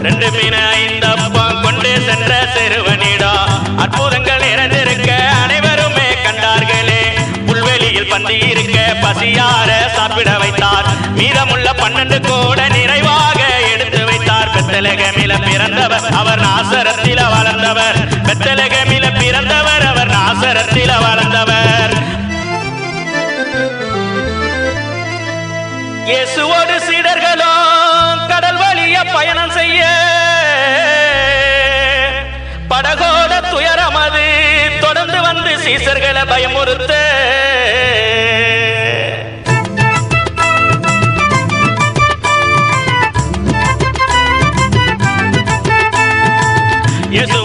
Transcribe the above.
2 மீன் 5 அப்பம் கொண்டு சென்ற சிறுவனிடா அற்புதங்கள் நிறைந்திருக்க அனைவருமே கண்டார்களே. புல்வெளியில் பந்தி இருக்க பசியார சாப்பிட வைத்தார். மீதமுள்ள 12 கூட நிறைவாக எடுத்து வைத்தார். பெத்லகேமில பிறந்தவர் அவர் நாசரத்தில வளர்ந்தவர். பெத்லகேமில பிறந்தவர் அவர் நாசரத்தில வளர்ந்தவர். இயேசுவோடு சீடர்களும் கடல் வழிய பயணம் செய்ய படகோட துயரம் அது தொடர்ந்து வந்து சீசர்களை பயமுறுத்த இயேசு